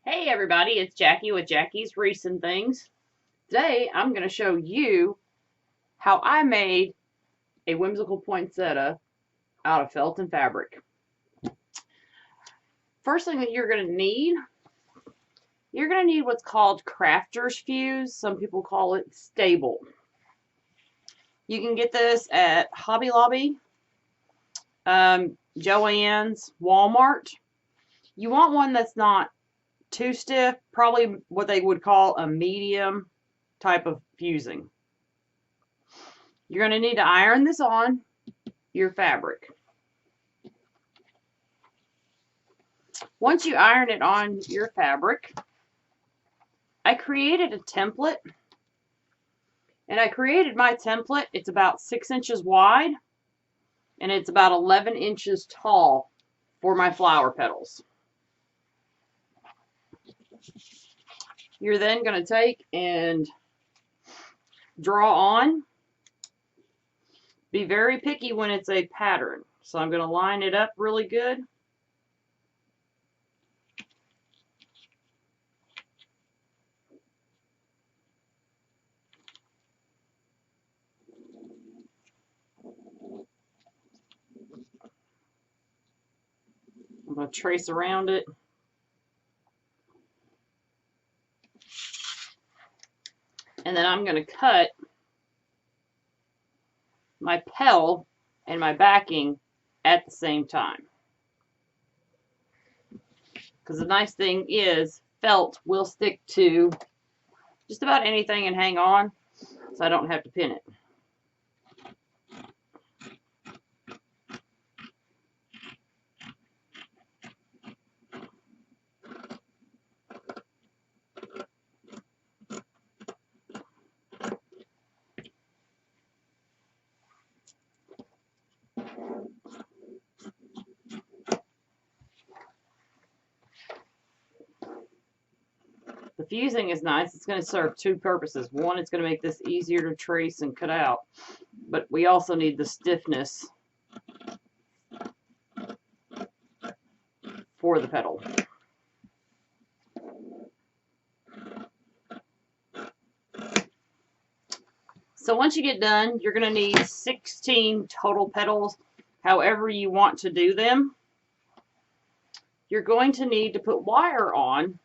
Hey everybody, it's Jackie with Jackie's Recent Things. Today I'm going to show you how I made a whimsical poinsettia out of felt and fabric. First thing that you're going to need what's called crafter's fuse. Some people call it stable. You can get this at Hobby Lobby, Joann's, Walmart. You want one that's not too stiff, probably what they would call a medium type of fusing. You're going to need to iron this on your fabric. Once you iron it on your fabric, I created a template, and I created my template. It's about 6 inches wide, and it's about 11 inches tall for my flower petals. You're then going to take and draw on. Be very picky when it's a pattern. So I'm going to line it up really good. I'm going to trace around it. And then I'm going to cut my petal and my backing at the same time. Because the nice thing is felt will stick to just about anything and hang on, so I don't have to pin it. The fusing is nice. It's going to serve two purposes. One, it's going to make this easier to trace and cut out, but we also need the stiffness for the petal. So once you get done, you're going to need 16 total petals, however you want to do them. You're going to need to put wire on,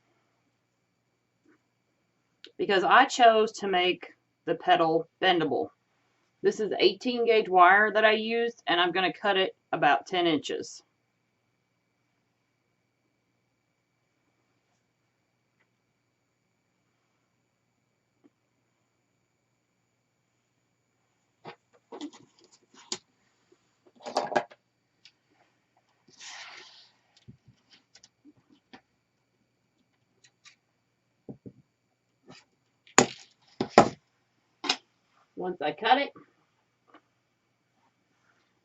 because I chose to make the petal bendable. This is 18 gauge wire that I used, and I'm going to cut it about 10 inches. Once I cut it, I'm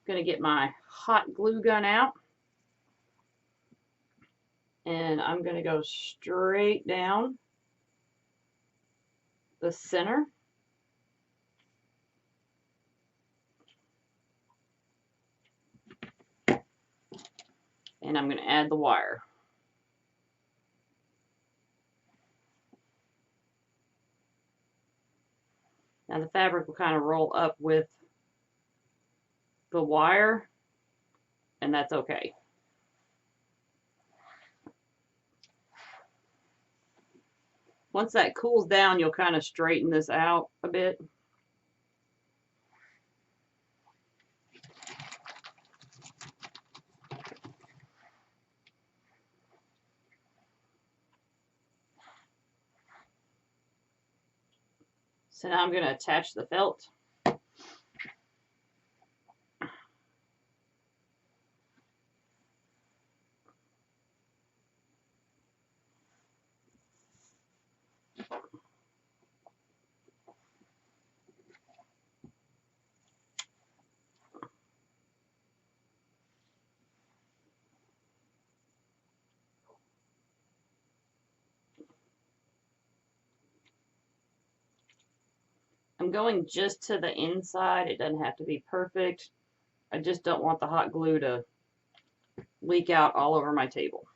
going to get my hot glue gun out, and I'm going to go straight down the center. And I'm going to add the wire. Now the fabric will kind of roll up with the wire, and that's okay. Once that cools down, you'll kind of straighten this out a bit. So now I'm going to attach the felt. I'm going just to the inside. It doesn't have to be perfect. I just don't want the hot glue to leak out all over my table.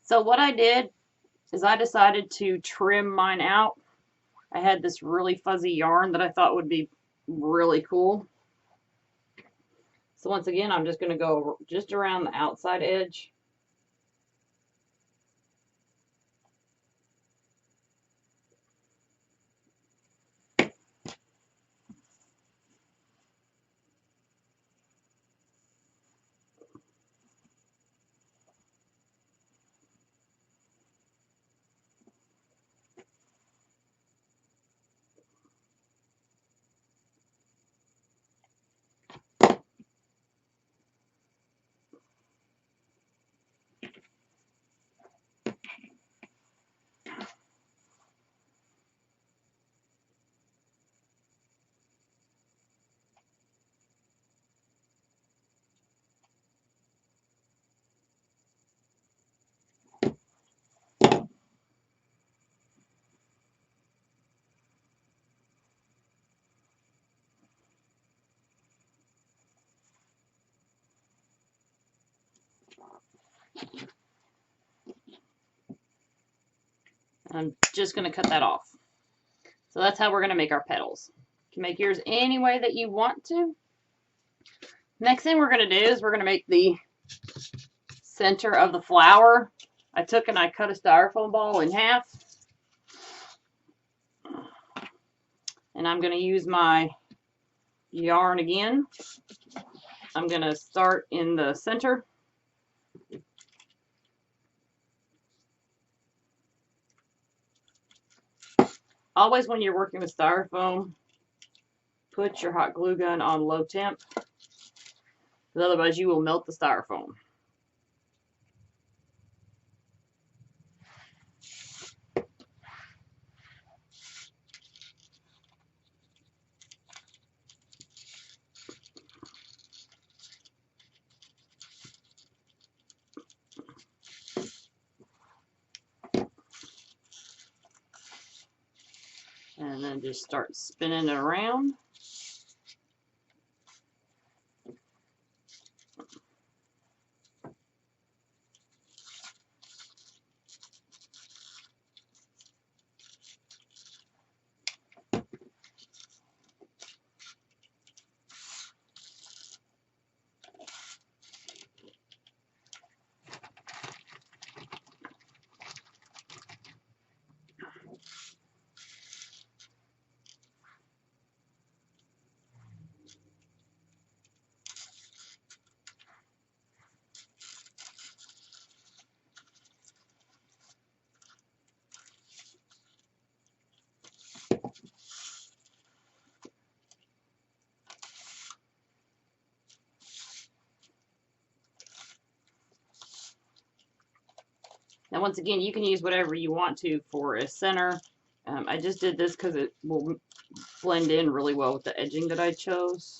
So what I did is I decided to trim mine out. I had this really fuzzy yarn that I thought would be really cool. So once again, I'm just going to go just around the outside edge. I'm just going to cut that off. So that's how we're going to make our petals. You can make yours any way that you want to. Next thing we're going to do is we're going to make the center of the flower. I took and I cut a styrofoam ball in half. And I'm going to use my yarn again. I'm going to start in the center. Always when you're working with styrofoam, put your hot glue gun on low temp, because otherwise you will melt the styrofoam. And then just start spinning it around. Now, once again, you can use whatever you want to for a center. I just did this because it will blend in really well with the edging that I chose.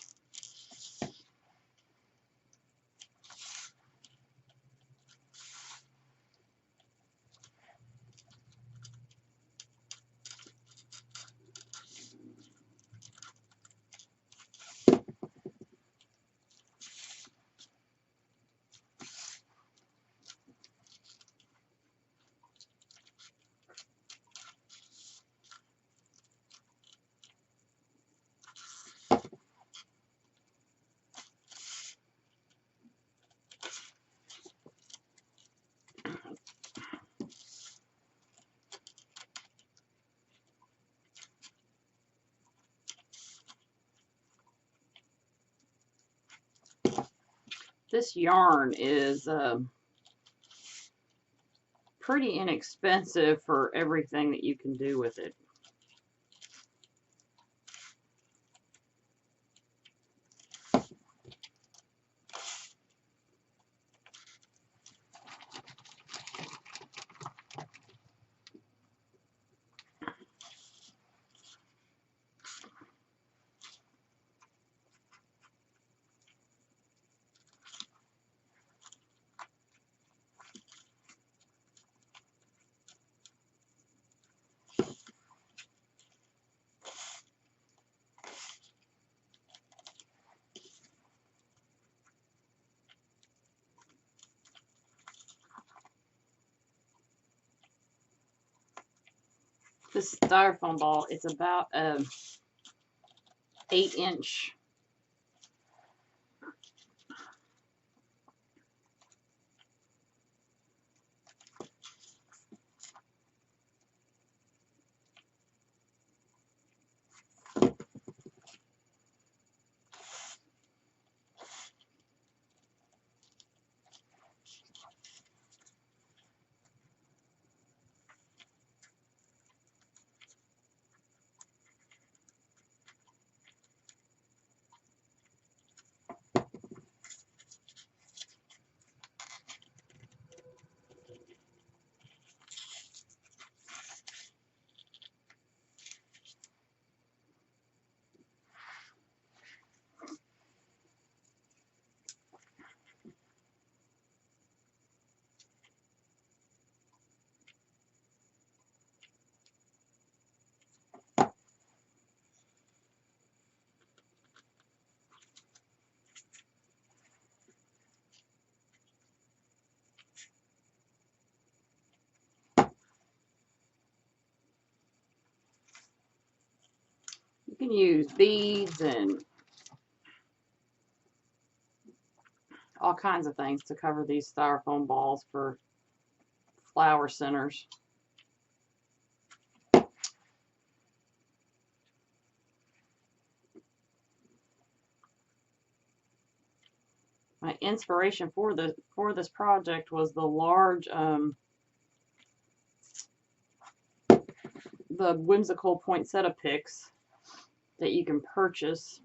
This yarn is pretty inexpensive for everything that you can do with it. This styrofoam ball is about 8-inch. You can use beads and all kinds of things to cover these styrofoam balls for flower centers. My inspiration for this project was the large the whimsical poinsettia picks that you can purchase.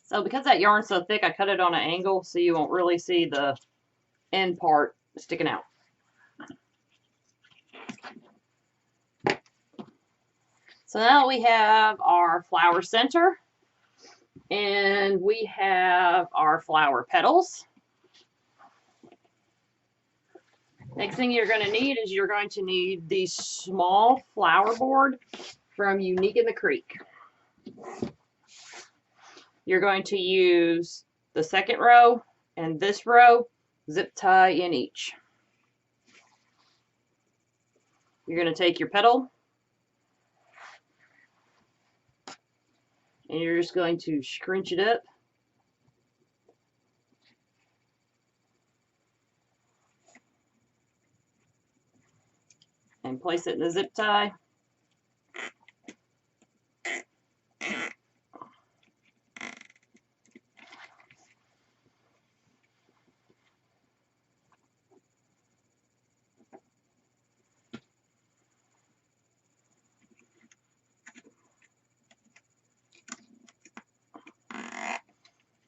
So because that yarn's so thick, I cut it on an angle so you won't really see the end part sticking out. So now we have our flower center and we have our flower petals. Next thing you're going to need is you're going to need the small flower board from Unique in the Creek. You're going to use the second row and this row, zip tie in each. You're going to take your petal and you're just going to scrunch it up and place it in the zip tie.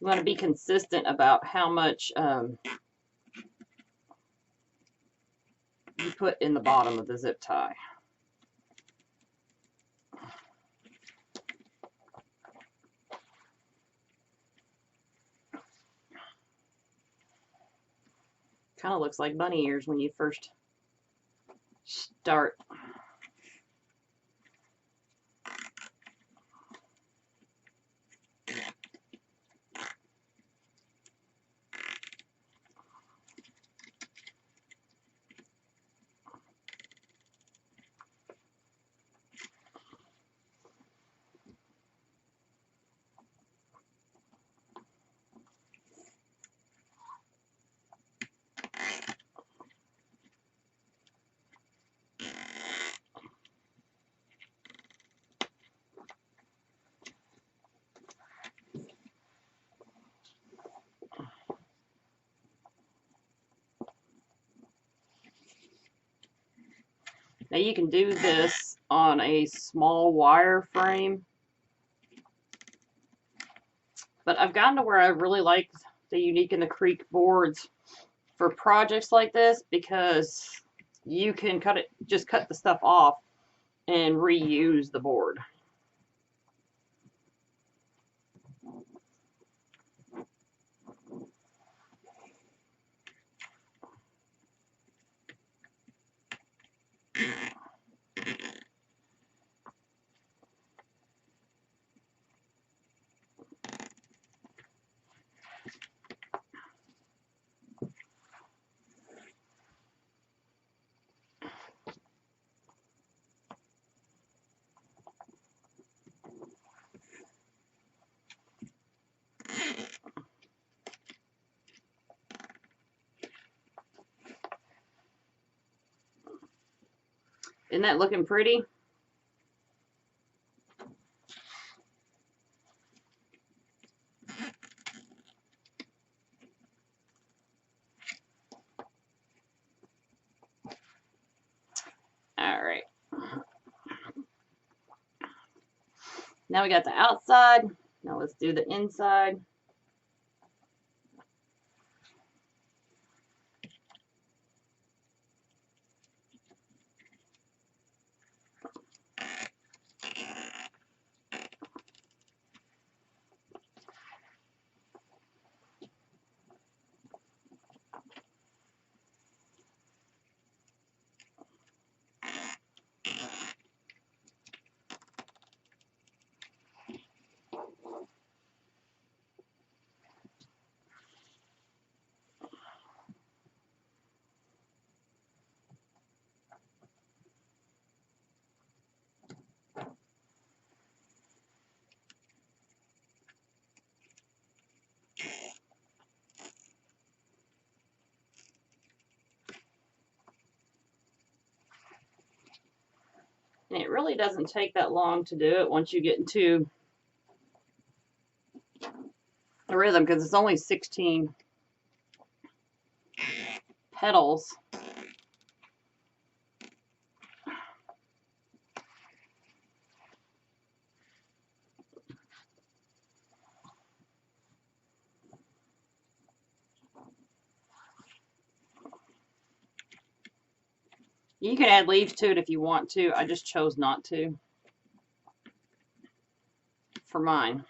You want to be consistent about how much you put in the bottom of the zip tie. Kind of looks like bunny ears when you first start. Now you can do this on a small wire frame I've gotten to where I really like the Unique and the Creek boards for projects like this because you can just cut the stuff off and reuse the board. Isn't that looking pretty? All right. Now we got the outside. Now let's do the inside. And it really doesn't take that long to do it once you get into the rhythm because it's only 16 petals. You can add leaves to it if you want to. I just chose not to for mine.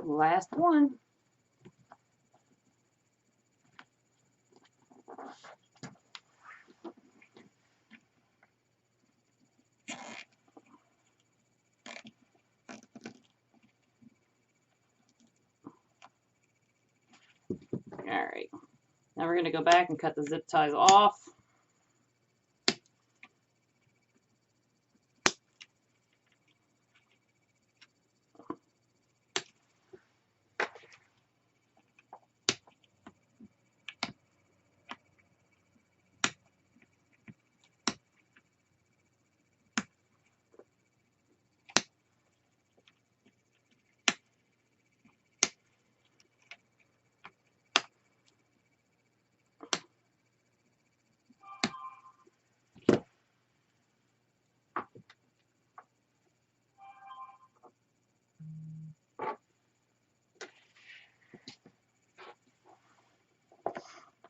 Last one. All right. Now we're going to go back and cut the zip ties off.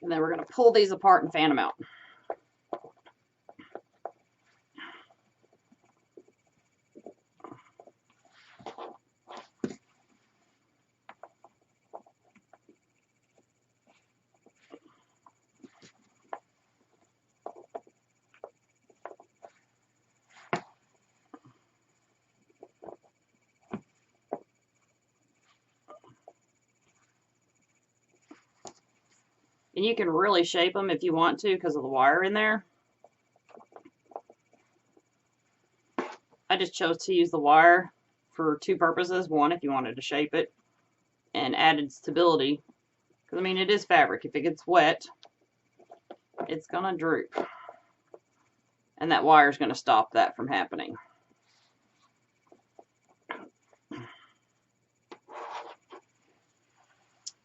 And then we're going to pull these apart and fan them out. And you can really shape them if you want to because of the wire in there. I just chose to use the wire for two purposes. One, if you wanted to shape it, and added stability. Because, I mean, it is fabric. If it gets wet, it's going to droop. And that wire is going to stop that from happening.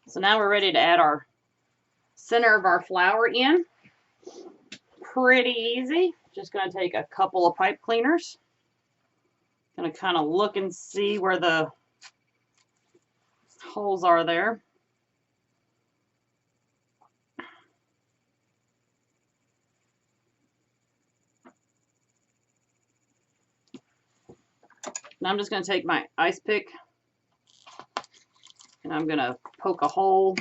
So now we're ready to add our center of our flower in. Pretty easy. Just going to take a couple of pipe cleaners. Going to kind of look and see where the holes are there. Now I'm just going to take my ice pick and I'm going to poke a hole.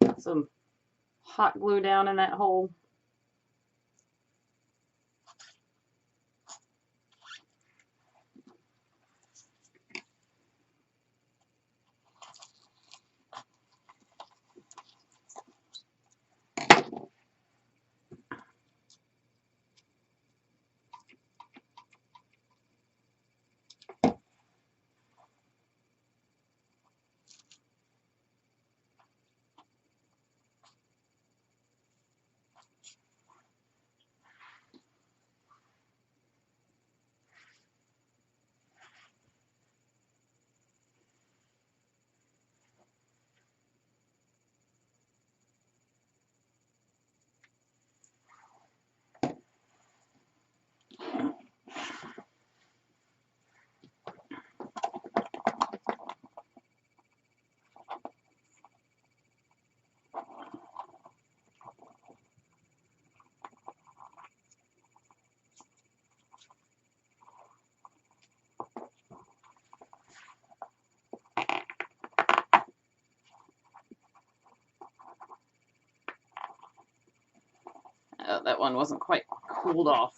Put some hot glue down in that hole. That one wasn't quite cooled off.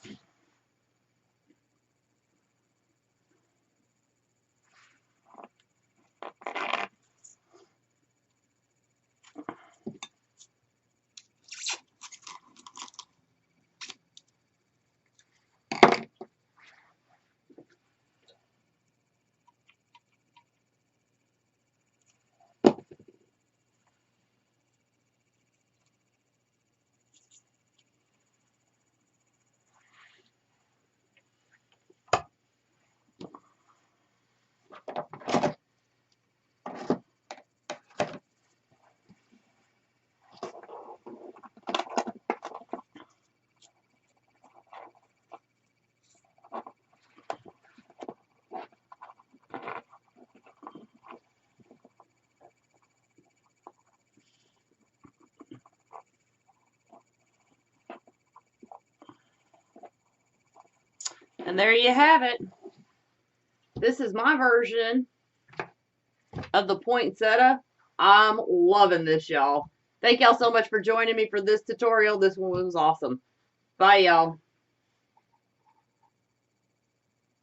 And there you have it. This is my version of the poinsettia. I'm loving this, y'all. Thank y'all so much for joining me for this tutorial. This one was awesome. Bye, y'all.